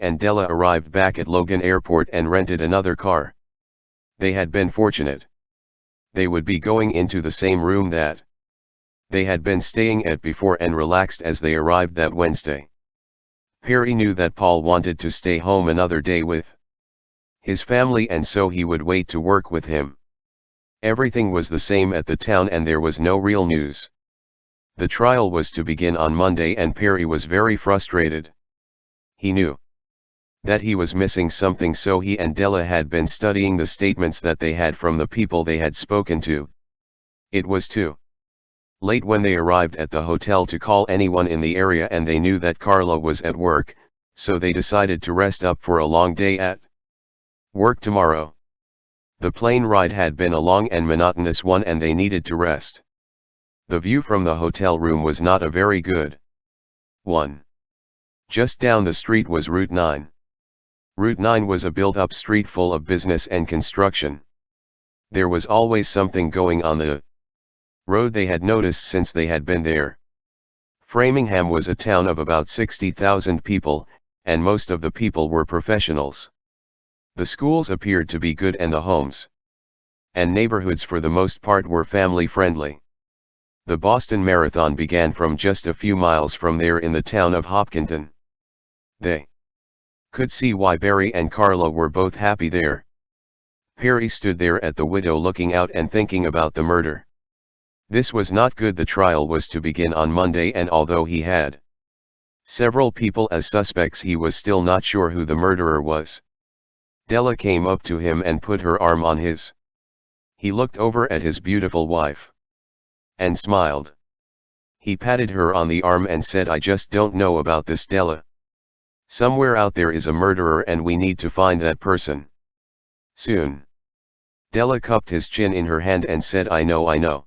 and Della arrived back at Logan Airport and rented another car. They had been fortunate. They would be going into the same room that they had been staying at before and relaxed as they arrived that Wednesday. Perry knew that Paul wanted to stay home another day with his family, and so he would wait to work with him. Everything was the same at the town and there was no real news. The trial was to begin on Monday and Perry was very frustrated. He knew that he was missing something, so he and Della had been studying the statements that they had from the people they had spoken to. It was too late when they arrived at the hotel to call anyone in the area, and they knew that Carla was at work, so they decided to rest up for a long day at work tomorrow. The plane ride had been a long and monotonous one and they needed to rest. The view from the hotel room was not a very good one. Just down the street was Route 9. Route 9 was a built-up street full of business and construction. There was always something going on the road, they had noticed since they had been there. Framingham was a town of about 60,000 people, and most of the people were professionals. The schools appeared to be good and the homes and neighborhoods for the most part were family-friendly. The Boston Marathon began from just a few miles from there in the town of Hopkinton. They could see why Barry and Carla were both happy there. Perry stood there at the window looking out and thinking about the murder. This was not good. The trial was to begin on Monday, and although he had several people as suspects, he was still not sure who the murderer was. Della came up to him and put her arm on his. He looked over at his beautiful wife and smiled. He patted her on the arm and said, "I just don't know about this, Della. Somewhere out there is a murderer and we need to find that person soon." Della cupped his chin in her hand and said, I know.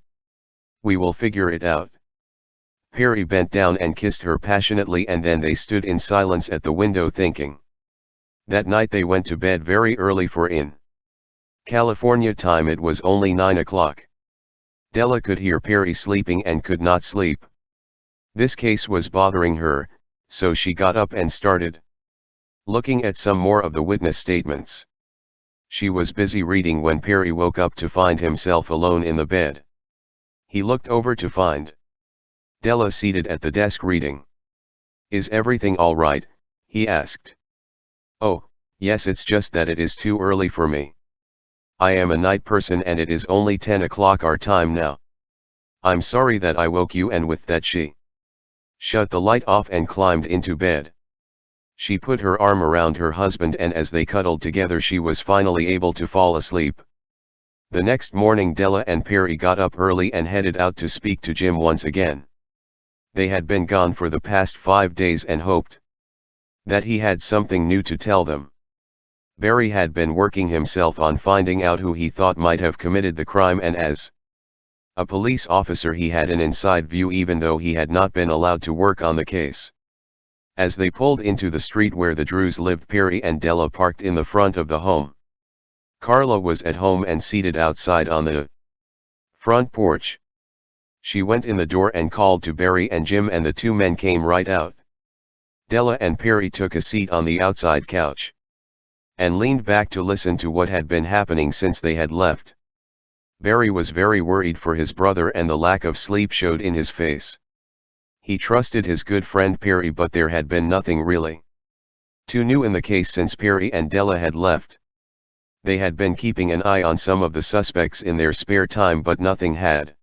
We will figure it out." Perry bent down and kissed her passionately, and then they stood in silence at the window thinking. That night they went to bed very early, for in California time it was only 9 o'clock. Della could hear Perry sleeping and could not sleep. This case was bothering her, so she got up and started looking at some more of the witness statements. She was busy reading when Perry woke up to find himself alone in the bed. He looked over to find Della seated at the desk reading. "Is everything all right?" he asked. "Oh, yes, it's just that it is too early for me. I am a night person and it is only 10 o'clock our time now. I'm sorry that I woke you." And with that she shut the light off and climbed into bed. She put her arm around her husband, and as they cuddled together she was finally able to fall asleep. The next morning Della and Perry got up early and headed out to speak to Jim once again. They had been gone for the past 5 days and hoped that he had something new to tell them. Barry had been working himself on finding out who he thought might have committed the crime, and as a police officer he had an inside view even though he had not been allowed to work on the case. As they pulled into the street where the Drews lived, Perry and Della parked in the front of the home. Carla was at home and seated outside on the front porch. She went in the door and called to Barry and Jim, and the two men came right out. Della and Perry took a seat on the outside couch and leaned back to listen to what had been happening since they had left. Barry was very worried for his brother and the lack of sleep showed in his face. He trusted his good friend Perry, but there had been nothing really too new in the case since Perry and Della had left. They had been keeping an eye on some of the suspects in their spare time, but nothing had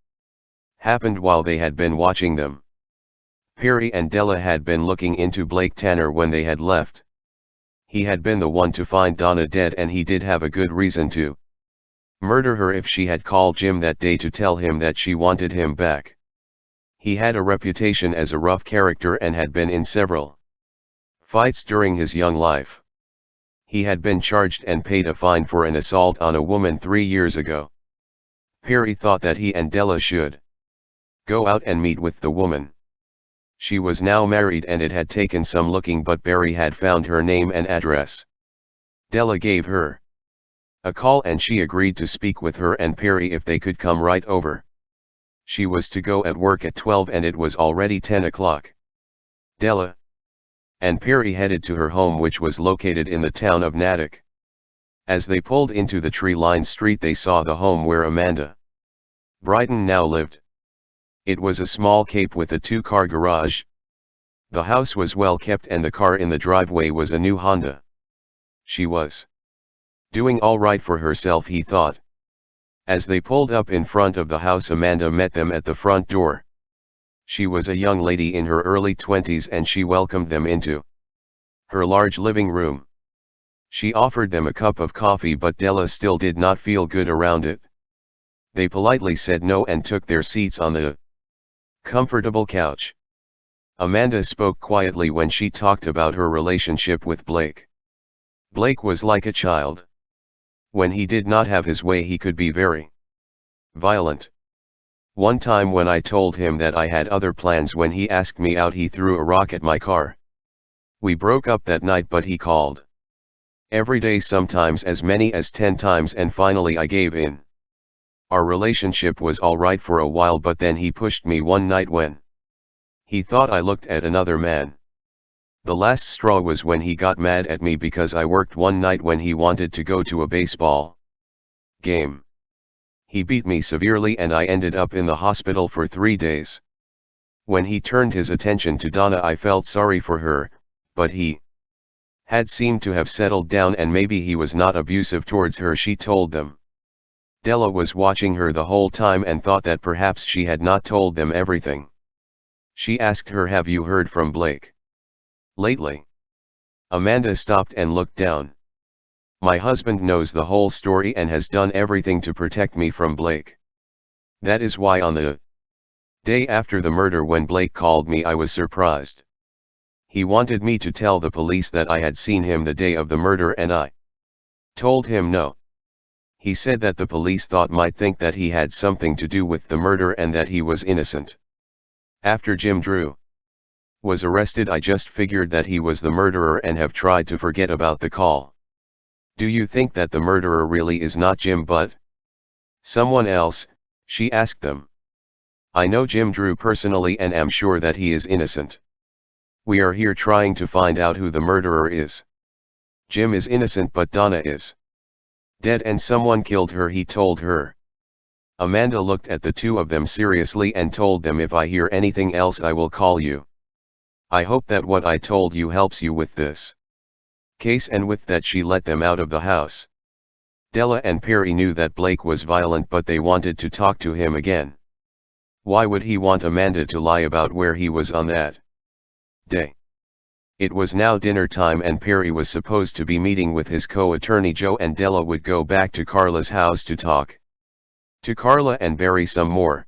happened while they had been watching them. Perry and Della had been looking into Blake Tanner when they had left. He had been the one to find Donna dead, and he did have a good reason to murder her if she had called Jim that day to tell him that she wanted him back. He had a reputation as a rough character and had been in several fights during his young life. He had been charged and paid a fine for an assault on a woman 3 years ago. Perry thought that he and Della should go out and meet with the woman. She was now married and it had taken some looking, but Barry had found her name and address. Della gave her a call and she agreed to speak with her and Perry if they could come right over. She was to go at work at 12 and it was already 10 o'clock. Della and Perry headed to her home, which was located in the town of Natick. As they pulled into the tree-lined street, they saw the home where Amanda Brighton now lived. It was a small cape with a two-car garage. The house was well kept and the car in the driveway was a new Honda. She was doing all right for herself, he thought. As they pulled up in front of the house, Amanda met them at the front door. She was a young lady in her early 20s and she welcomed them into her large living room. She offered them a cup of coffee, but Della still did not feel good around it. They politely said no and took their seats on the comfortable couch. Amanda spoke quietly when she talked about her relationship with Blake. Blake was like a child. When he did not have his way, he could be very violent. One time when I told him that I had other plans, when he asked me out, he threw a rock at my car. We broke up that night, but he called every day, sometimes as many as 10 times, and finally I gave in. Our relationship was all right for a while, but then he pushed me one night when he thought I looked at another man. The last straw was when he got mad at me because I worked one night when he wanted to go to a baseball game. He beat me severely and I ended up in the hospital for 3 days. When he turned his attention to Donna, I felt sorry for her, but he had seemed to have settled down and maybe he was not abusive towards her, she told them. Della was watching her the whole time and thought that perhaps she had not told them everything. She asked her, "Have you heard from Blake lately?" Amanda stopped and looked down. "My husband knows the whole story and has done everything to protect me from Blake. That is why on the day after the murder, when Blake called me, I was surprised. He wanted me to tell the police that I had seen him the day of the murder and I told him no. He said that the police might think that he had something to do with the murder and that he was innocent. After Jim Drew was arrested, I just figured that he was the murderer and have tried to forget about the call." "Do you think that the murderer really is not Jim but someone else?" she asked them. "I know Jim Drew personally and am sure that he is innocent. We are here trying to find out who the murderer is. Jim is innocent but Donna is dead and someone killed her," he told her. Amanda looked at the two of them seriously and told them, "If I hear anything else I will call you. I hope that what I told you helps you with this case," and with that she let them out of the house. Della and Perry knew that Blake was violent, but they wanted to talk to him again. Why would he want Amanda to lie about where he was on that day? It was now dinner time and Perry was supposed to be meeting with his co-attorney Joe, and Della would go back to Carla's house to talk to Carla and Barry some more.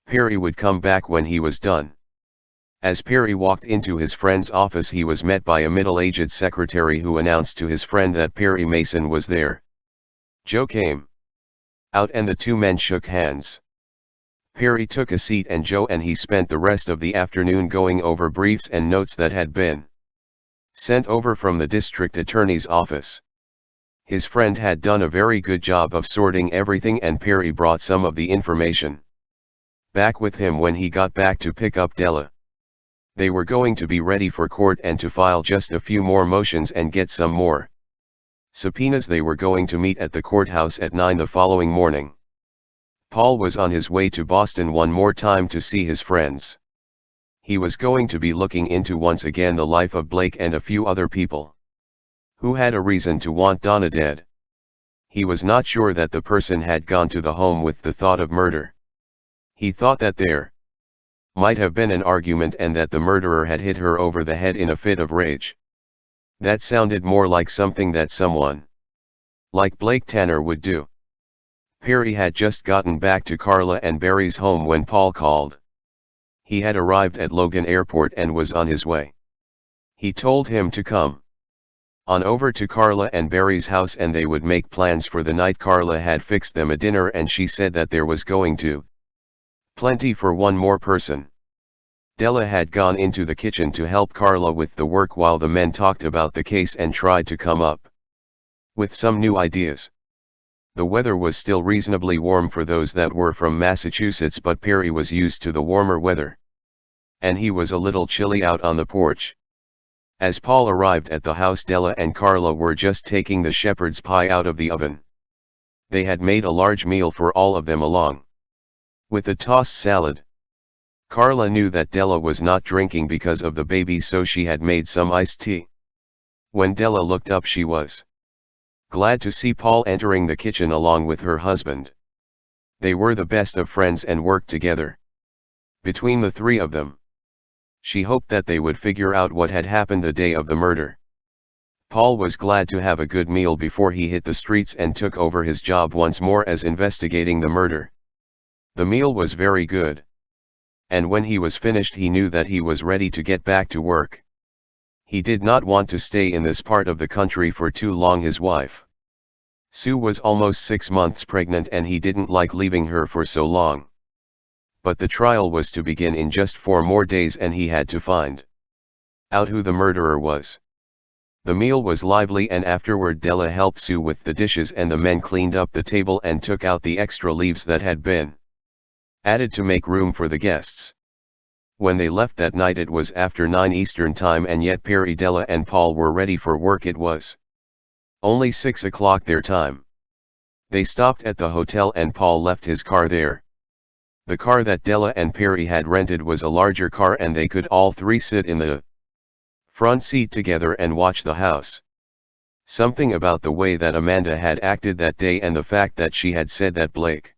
Perry would come back when he was done. As Perry walked into his friend's office, he was met by a middle-aged secretary who announced to his friend that Perry Mason was there. Joe came out and the two men shook hands. Perry took a seat and Joe and he spent the rest of the afternoon going over briefs and notes that had been sent over from the district attorney's office. His friend had done a very good job of sorting everything and Perry brought some of the information back with him when he got back to pick up Della. They were going to be ready for court and to file just a few more motions and get some more subpoenas. They were going to meet at the courthouse at 9 the following morning. Paul was on his way to Boston one more time to see his friends. He was going to be looking into once again the life of Blake and a few other people who had a reason to want Donna dead. He was not sure that the person had gone to the home with the thought of murder. He thought that there might have been an argument and that the murderer had hit her over the head in a fit of rage. That sounded more like something that someone like Blake Tanner would do. Perry had just gotten back to Carla and Barry's home when Paul called. He had arrived at Logan Airport and was on his way. He told him to come on over to Carla and Barry's house and they would make plans for the night. Carla had fixed them a dinner and she said that there was going to plenty for one more person. Della had gone into the kitchen to help Carla with the work while the men talked about the case and tried to come up with some new ideas. The weather was still reasonably warm for those that were from Massachusetts, but Perry was used to the warmer weather, and he was a little chilly out on the porch. As Paul arrived at the house, Della and Carla were just taking the shepherd's pie out of the oven. They had made a large meal for all of them along with a tossed salad. Carla knew that Della was not drinking because of the baby, so she had made some iced tea. When Della looked up, she was glad to see Paul entering the kitchen along with her husband. They were the best of friends and worked together. Between the three of them, she hoped that they would figure out what had happened the day of the murder. Paul was glad to have a good meal before he hit the streets and took over his job once more as investigating the murder. The meal was very good. And when he was finished, he knew that he was ready to get back to work. He did not want to stay in this part of the country for too long. His wife, Sue, was almost 6 months pregnant and he didn't like leaving her for so long. But the trial was to begin in just 4 more days and he had to find out who the murderer was. The meal was lively and afterward Della helped Sue with the dishes and the men cleaned up the table and took out the extra leaves that had been added to make room for the guests. When they left that night it was after 9 Eastern time and yet Perry, Della and Paul were ready for work. It was only 6 o'clock their time. They stopped at the hotel and Paul left his car there. The car that Della and Perry had rented was a larger car and they could all three sit in the front seat together and watch the house. Something about the way that Amanda had acted that day and the fact that she had said that Blake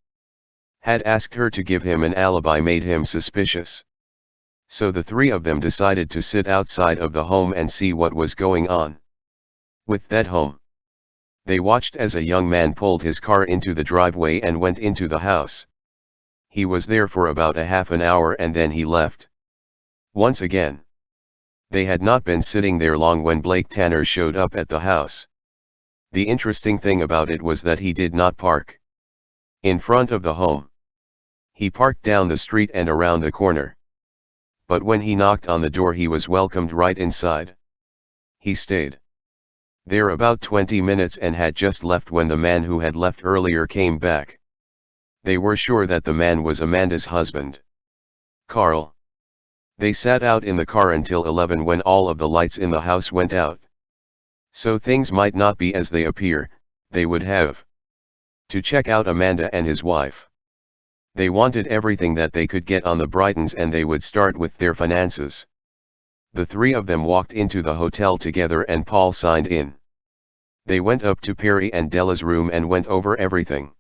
had asked her to give him an alibi made him suspicious. So the three of them decided to sit outside of the home and see what was going on with that home. They watched as a young man pulled his car into the driveway and went into the house. He was there for about a half an hour and then he left. Once again, they had not been sitting there long when Blake Tanner showed up at the house. The interesting thing about it was that he did not park in front of the home. He parked down the street and around the corner. But when he knocked on the door, he was welcomed right inside. He stayed there about 20 minutes and had just left when the man who had left earlier came back. They were sure that the man was Amanda's husband, Carl. They sat out in the car until 11 when all of the lights in the house went out. So things might not be as they appear. They would have to check out Amanda and his wife. They wanted everything that they could get on the Brightons and they would start with their finances. The three of them walked into the hotel together and Paul signed in. They went up to Perry and Della's room and went over everything.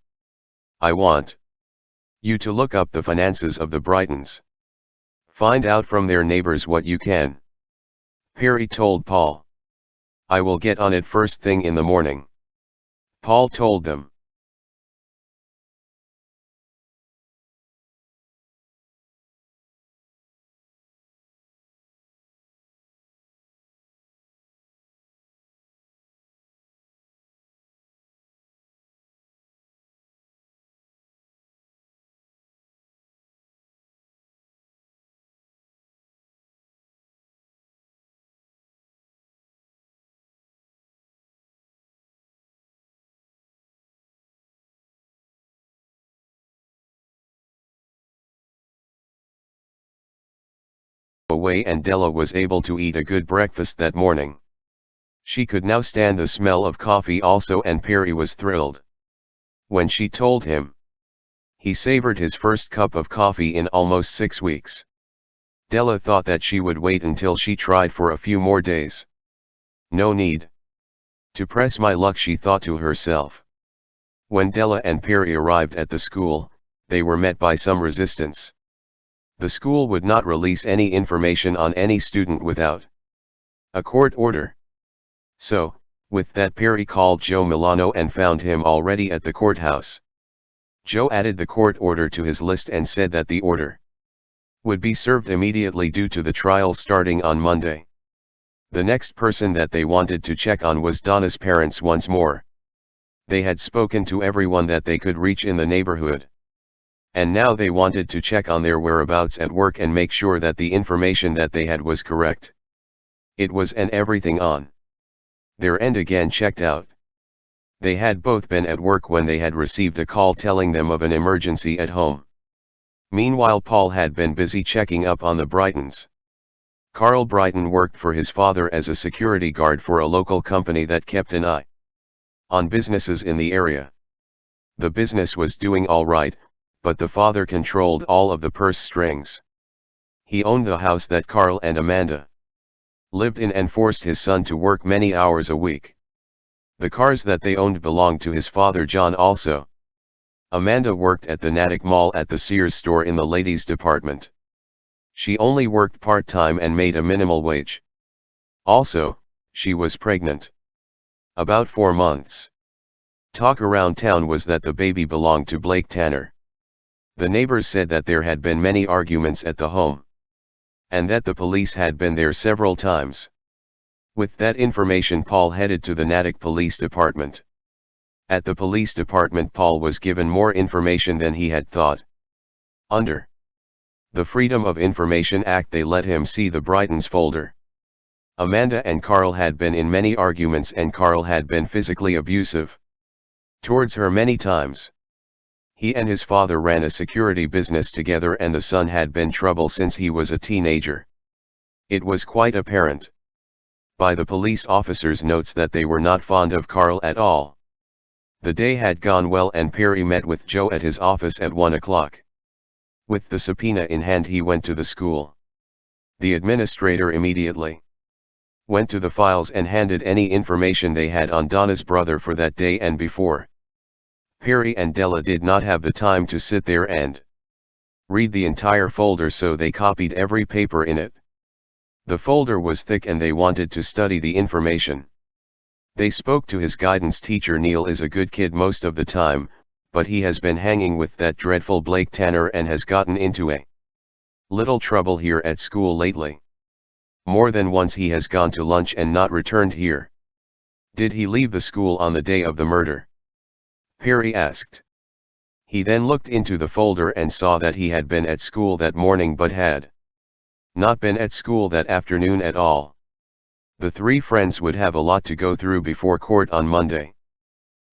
I want you to look up the finances of the Brightons. Find out from their neighbors what you can, Perry told Paul. I will get on it first thing in the morning, Paul told them. Away and Della was able to eat a good breakfast that morning. She could now stand the smell of coffee also, and Perry was thrilled when she told him. He savored his first cup of coffee in almost 6 weeks. Della thought that she would wait until she tried for a few more days. No need to press my luck, she thought to herself. When Della and Perry arrived at the school, they were met by some resistance. The school would not release any information on any student without a court order. So, with that, Perry called Joe Milano and found him already at the courthouse. Joe added the court order to his list and said that the order would be served immediately due to the trial starting on Monday. The next person that they wanted to check on was Donna's parents once more. They had spoken to everyone that they could reach in the neighborhood. And now they wanted to check on their whereabouts at work and make sure that the information that they had was correct. It was, and everything on their end again checked out. They had both been at work when they had received a call telling them of an emergency at home. Meanwhile, Paul had been busy checking up on the Brightons. Carl Brighton worked for his father as a security guard for a local company that kept an eye on businesses in the area. The business was doing all right, but the father controlled all of the purse strings. He owned the house that Carl and Amanda lived in and forced his son to work many hours a week. The cars that they owned belonged to his father John also. Amanda worked at the Natick Mall at the Sears store in the ladies' department. She only worked part-time and made a minimal wage. Also, she was pregnant. About 4 months. Talk around town was that the baby belonged to Blake Tanner. The neighbors said that there had been many arguments at the home, and that the police had been there several times. With that information, Paul headed to the Natick Police Department. At the police department, Paul was given more information than he had thought. Under the Freedom of Information Act, they let him see the Brighton's folder. Amanda and Carl had been in many arguments, and Carl had been physically abusive towards her many times. He and his father ran a security business together, and the son had been trouble since he was a teenager. It was quite apparent by the police officers' notes that they were not fond of Carl at all. The day had gone well, and Perry met with Joe at his office at 1 o'clock. With the subpoena in hand, he went to the school. The administrator immediately went to the files and handed any information they had on Donna's brother for that day and before. Perry and Della did not have the time to sit there and read the entire folder, so they copied every paper in it. The folder was thick and they wanted to study the information. They spoke to his guidance teacher. Neil is a good kid most of the time, but he has been hanging with that dreadful Blake Tanner and has gotten into a little trouble here at school lately. More than once he has gone to lunch and not returned here. Did he leave the school on the day of the murder? Perry asked. He then looked into the folder and saw that he had been at school that morning but had not been at school that afternoon at all. The three friends would have a lot to go through before court on Monday.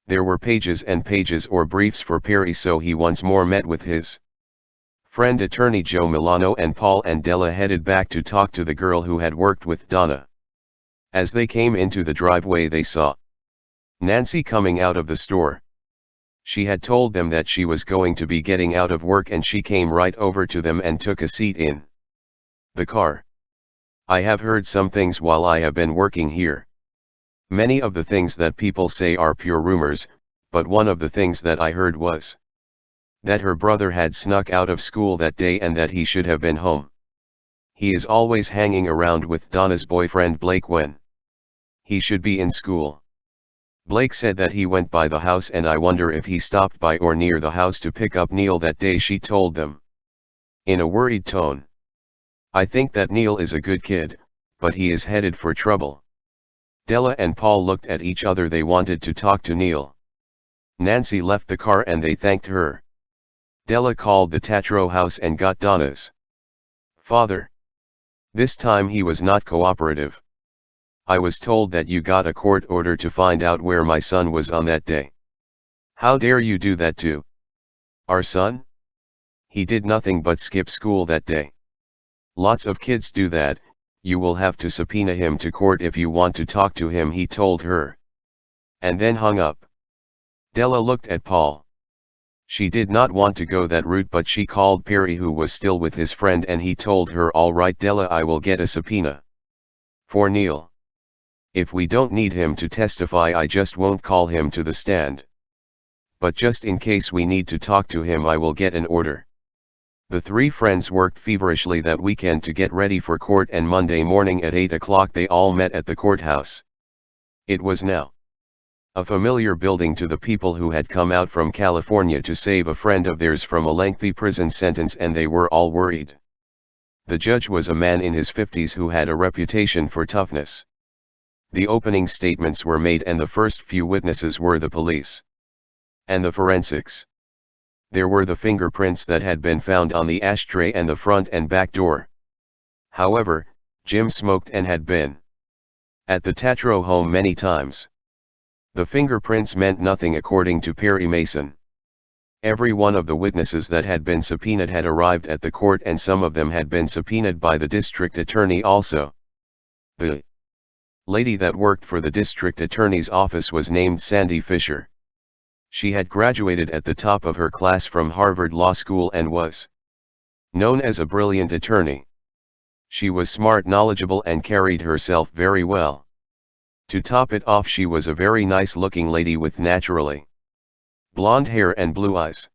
There were pages and pages or briefs for Perry, so he once more met with his friend attorney Joe Milano, and Paul and Della headed back to talk to the girl who had worked with Donna. As they came into the driveway, they saw Nancy coming out of the store. She had told them that she was going to be getting out of work, and she came right over to them and took a seat in the car. I have heard some things while I have been working here. Many of the things that people say are pure rumors, but one of the things that I heard was that her brother had snuck out of school that day and that he should have been home. He is always hanging around with Donna's boyfriend Blake when he should be in school. Blake said that he went by the house, and I wonder if he stopped by or near the house to pick up Neil that day, she told them in a worried tone. I think that Neil is a good kid, but he is headed for trouble. Della and Paul looked at each other. They wanted to talk to Neil. Nancy left the car and they thanked her. Della called the Tatro house and got Donna's father. This time he was not cooperative. I was told that you got a court order to find out where my son was on that day. How dare you do that to our son? He did nothing but skip school that day. Lots of kids do that. You will have to subpoena him to court if you want to talk to him, he told her. And then hung up. Della looked at Paul. She did not want to go that route, but she called Perry, who was still with his friend, and he told her, all right Della, I will get a subpoena for Neil. If we don't need him to testify, I just won't call him to the stand. But just in case we need to talk to him, I will get an order. The three friends worked feverishly that weekend to get ready for court, and Monday morning at 8 o'clock they all met at the courthouse. It was now a familiar building to the people who had come out from California to save a friend of theirs from a lengthy prison sentence, and they were all worried. The judge was a man in his 50s who had a reputation for toughness. The opening statements were made, and the first few witnesses were the police and the forensics. There were the fingerprints that had been found on the ashtray and the front and back door. However, Jim smoked and had been at the Tatro home many times. The fingerprints meant nothing according to Perry Mason. Every one of the witnesses that had been subpoenaed had arrived at the court, and some of them had been subpoenaed by the district attorney also. The lady that worked for the district attorney's office was named Sandy Fisher. She had graduated at the top of her class from Harvard Law School and was known as a brilliant attorney. She was smart, knowledgeable, and carried herself very well. To top it off, she was a very nice-looking lady with naturally blonde hair and blue eyes.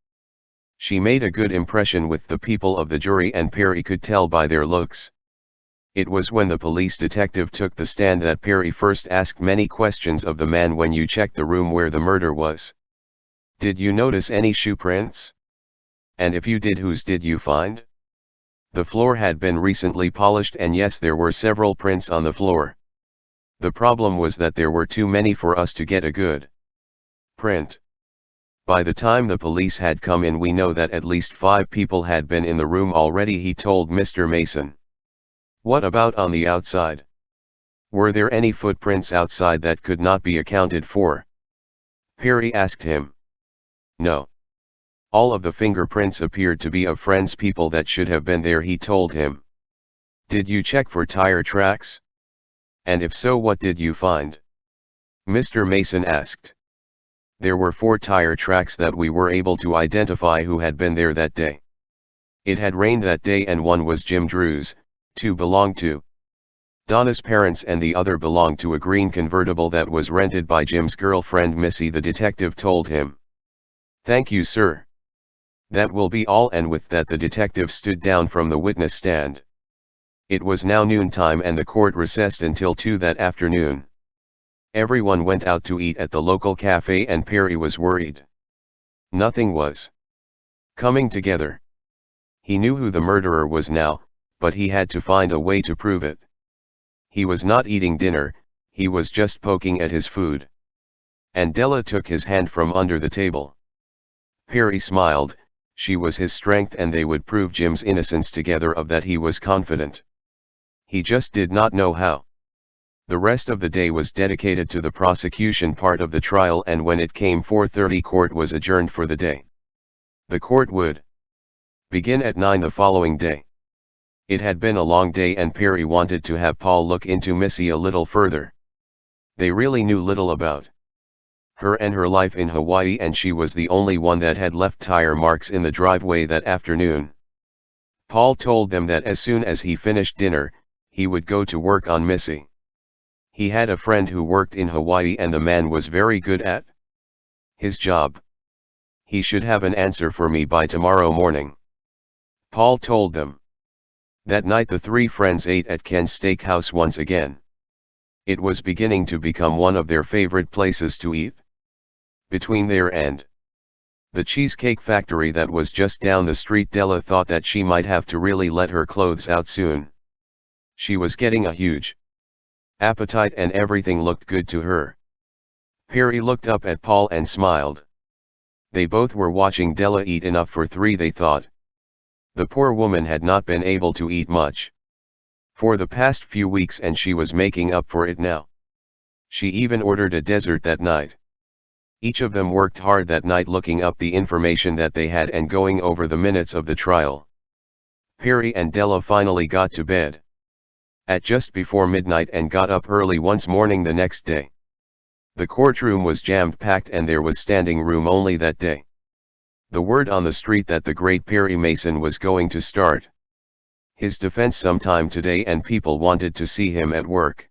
She made a good impression with the people of the jury, and Perry could tell by their looks. It was when the police detective took the stand that Perry first asked many questions of the man. When you checked the room where the murder was, did you notice any shoe prints? And if you did, whose did you find? The floor had been recently polished, and yes, there were several prints on the floor. The problem was that there were too many for us to get a good print. By the time the police had come in, we know that at least 5 people had been in the room already, he told Mr. Mason. What about on the outside? Were there any footprints outside that could not be accounted for? Perry asked him. No. All of the fingerprints appeared to be of friends, people that should have been there, he told him. Did you check for tire tracks? And if so, what did you find? Mr. Mason asked. There were 4 tire tracks that we were able to identify who had been there that day. It had rained that day, and one was Jim Drew's, 2 belonged to Donna's parents, and the other belonged to a green convertible that was rented by Jim's girlfriend Missy, the detective told him. Thank you, sir. That will be all. And with that, the detective stood down from the witness stand. It was now noontime, and the court recessed until 2 that afternoon. Everyone went out to eat at the local cafe, and Perry was worried. Nothing was coming together. He knew who the murderer was now, but he had to find a way to prove it. He was not eating dinner, he was just poking at his food. And Della took his hand from under the table. Perry smiled. She was his strength, and they would prove Jim's innocence together. Of that he was confident. He just did not know how. The rest of the day was dedicated to the prosecution part of the trial, and when it came 4:30, court was adjourned for the day. The court would begin at 9 the following day. It had been a long day, and Perry wanted to have Paul look into Missy a little further. They really knew little about her and her life in Hawaii, and she was the only one that had left tire marks in the driveway that afternoon. Paul told them that as soon as he finished dinner, he would go to work on Missy. He had a friend who worked in Hawaii, and the man was very good at his job. He should have an answer for me by tomorrow morning, Paul told them. That night the 3 friends ate at Ken's Steakhouse once again. It was beginning to become one of their favorite places to eat. Between there and the cheesecake factory that was just down the street, Della thought that she might have to really let her clothes out soon. She was getting a huge appetite, and everything looked good to her. Perry looked up at Paul and smiled. They both were watching Della eat enough for 3, they thought. The poor woman had not been able to eat much for the past few weeks, and she was making up for it now. She even ordered a dessert that night. Each of them worked hard that night looking up the information that they had and going over the minutes of the trial. Perry and Della finally got to bed at just before midnight and got up early once morning the next day. The courtroom was jam-packed, and there was standing room only that day. The word on the street that the great Perry Mason was going to start his defense sometime today, and people wanted to see him at work.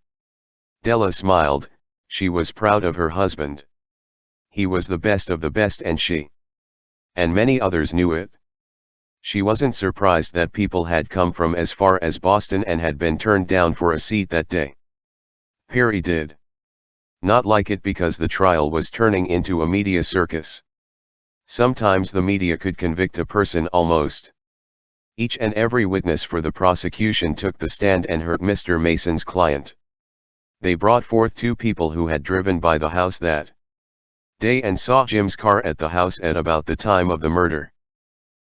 Della smiled. She was proud of her husband. He was the best of the best, and she and many others knew it. She wasn't surprised that people had come from as far as Boston and had been turned down for a seat that day. Perry did not like it because the trial was turning into a media circus. Sometimes the media could convict a person almost. Each and every witness for the prosecution took the stand and hurt Mr. Mason's client. They brought forth 2 people who had driven by the house that day and saw Jim's car at the house at about the time of the murder.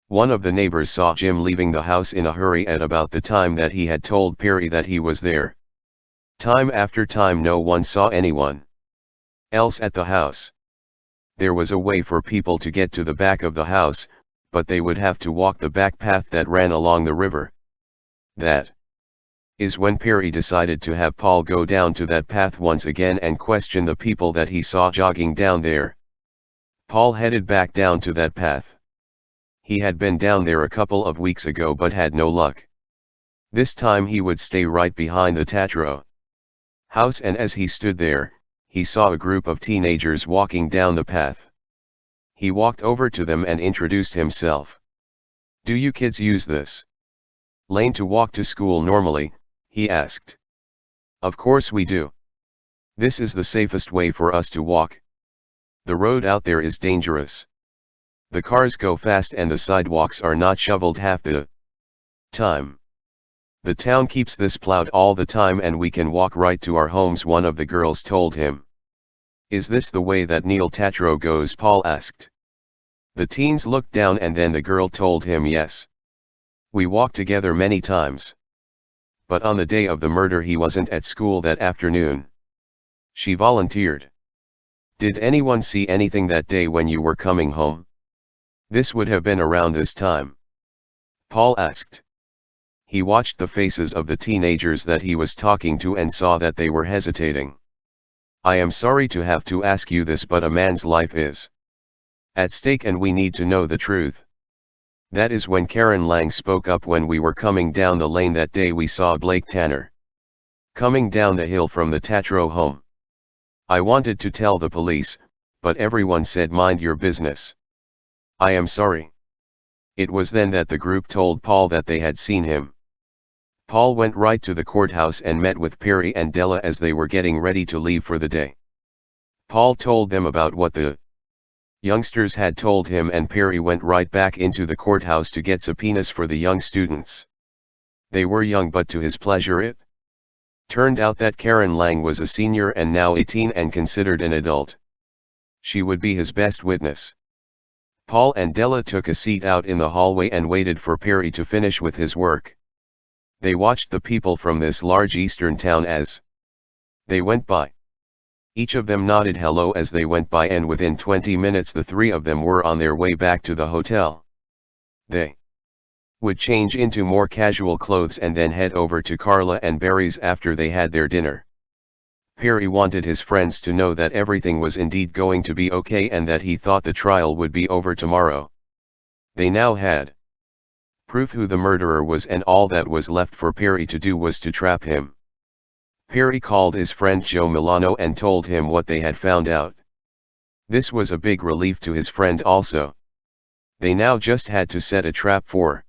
One of the neighbors saw Jim leaving the house in a hurry at about the time that he had told Perry that he was there. Time after time no one saw anyone else at the house. There was a way for people to get to the back of the house, but they would have to walk the back path that ran along the river. That is when Perry decided to have Paul go down to that path once again and question the people that he saw jogging down there. Paul headed back down to that path. He had been down there a couple of weeks ago but had no luck. This time he would stay right behind the Tatro house, and as he stood there, he saw a group of teenagers walking down the path. He walked over to them and introduced himself. "Do you kids use this lane to walk to school normally?" he asked. "Of course we do. This is the safest way for us to walk. The road out there is dangerous. The cars go fast and the sidewalks are not shoveled half the time. The town keeps this plowed all the time and we can walk right to our homes," one of the girls told him. "Is this the way that Neil Tatro goes?" Paul asked. The teens looked down and then the girl told him yes. "We walked together many times. But on the day of the murder he wasn't at school that afternoon." She volunteered. "Did anyone see anything that day when you were coming home?" "This would have been around this time," Paul asked. He watched the faces of the teenagers that he was talking to and saw that they were hesitating. "I am sorry to have to ask you this, but a man's life is at stake and we need to know the truth." That is when Karen Lang spoke up. "When we were coming down the lane that day we saw Blake Tanner coming down the hill from the Tatro home. I wanted to tell the police, but everyone said mind your business. I am sorry." It was then that the group told Paul that they had seen him. Paul went right to the courthouse and met with Perry and Della as they were getting ready to leave for the day. Paul told them about what the youngsters had told him, and Perry went right back into the courthouse to get subpoenas for the young students. They were young, but to his pleasure it turned out that Karen Lang was a senior and now 18 and considered an adult. She would be his best witness. Paul and Della took a seat out in the hallway and waited for Perry to finish with his work. They watched the people from this large eastern town as they went by. Each of them nodded hello as they went by, and within 20 minutes the three of them were on their way back to the hotel. They would change into more casual clothes and then head over to Carla and Barry's after they had their dinner. Perry wanted his friends to know that everything was indeed going to be okay and that he thought the trial would be over tomorrow. They now had proof who the murderer was, and all that was left for Perry to do was to trap him. Perry called his friend Joe Milano and told him what they had found out. This was a big relief to his friend also. They now just had to set a trap for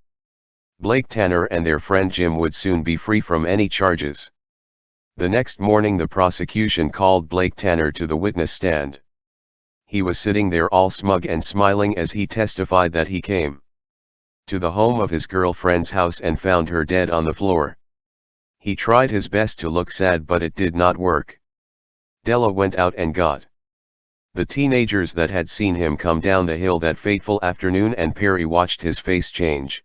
Blake Tanner, and their friend Jim would soon be free from any charges. The next morning the prosecution called Blake Tanner to the witness stand. He was sitting there all smug and smiling as he testified that he came to the home of his girlfriend's house and found her dead on the floor. He tried his best to look sad, but it did not work. Della went out and got the teenagers that had seen him come down the hill that fateful afternoon, and Perry watched his face change.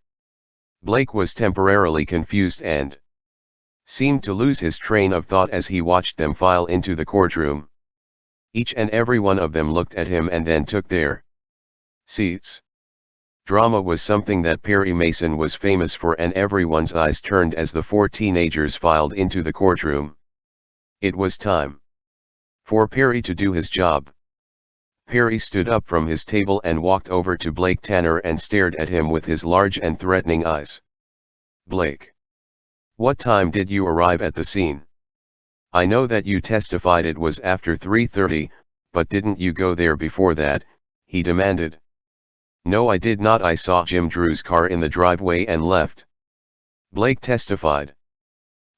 Blake was temporarily confused and seemed to lose his train of thought as he watched them file into the courtroom. Each and every one of them looked at him and then took their seats. Drama was something that Perry Mason was famous for, and everyone's eyes turned as the four teenagers filed into the courtroom. It was time for Perry to do his job. Perry stood up from his table and walked over to Blake Tanner and stared at him with his large and threatening eyes. "Blake, what time did you arrive at the scene? I know that you testified it was after 3:30, but didn't you go there before that?" he demanded. "No, I did not. I saw Jim Drew's car in the driveway and left," Blake testified.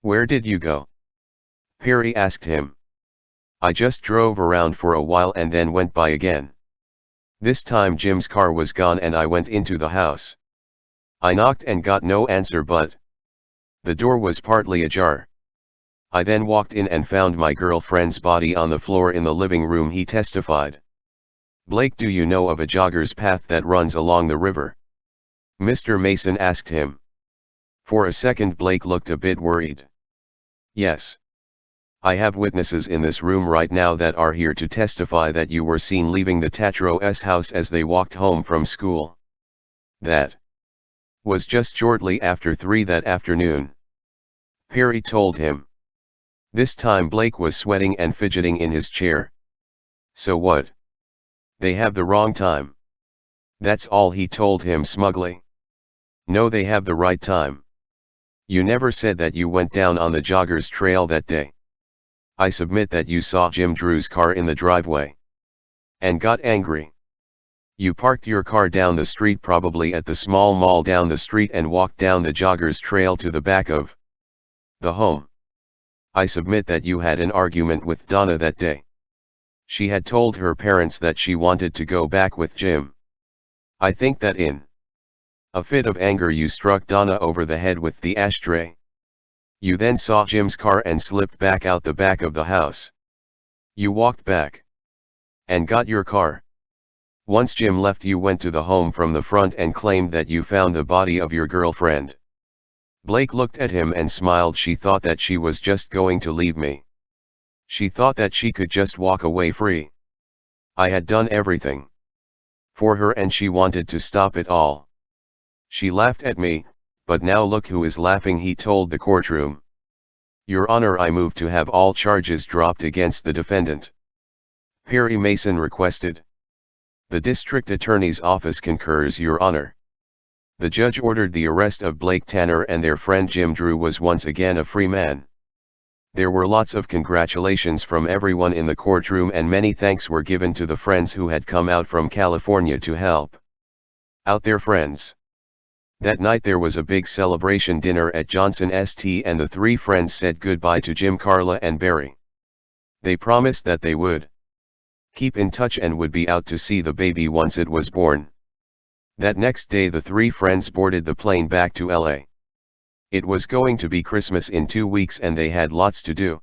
"Where did you go?" Perry asked him. "I just drove around for a while and then went by again. This time Jim's car was gone and I went into the house. I knocked and got no answer, but the door was partly ajar. I then walked in and found my girlfriend's body on the floor in the living room," he testified. "Blake, do you know of a jogger's path that runs along the river?" Mr. Mason asked him. For a second Blake looked a bit worried. "Yes. I have witnesses in this room right now that are here to testify that you were seen leaving the Tatro's house as they walked home from school. That was just shortly after 3 that afternoon. Perry told him. This time Blake was sweating and fidgeting in his chair. So what? They have the wrong time. That's all he told him smugly. No, they have the right time. You never said that you went down on the joggers trail that day. I submit that you saw Jim Drew's car in the driveway. And got angry. You parked your car down the street, probably at the small mall down the street, and walked down the joggers trail to the back of the home. I submit that you had an argument with Donna that day. She had told her parents that she wanted to go back with Jim. I think that in a fit of anger you struck Donna over the head with the ashtray. You then saw Jim's car and slipped back out the back of the house. You walked back and got your car. Once Jim left, you went to the home from the front and claimed that you found the body of your girlfriend. Blake looked at him and smiled. She thought that she was just going to leave me. She thought that she could just walk away free. I had done everything for her and she wanted to stop it all. She laughed at me, but now look who is laughing, he told the courtroom. Your Honor, I move to have all charges dropped against the defendant. Perry Mason requested. The district attorney's office concurs, Your Honor. The judge ordered the arrest of Blake Tanner, and their friend Jim Drew was once again a free man. There were lots of congratulations from everyone in the courtroom, and many thanks were given to the friends who had come out from California to help out their friends. That night there was a big celebration dinner at Johnson St, and the 3 friends said goodbye to Jim, Carla and Barry. They promised that they would keep in touch and would be out to see the baby once it was born. That next day the 3 friends boarded the plane back to LA. It was going to be Christmas in 2 weeks and they had lots to do.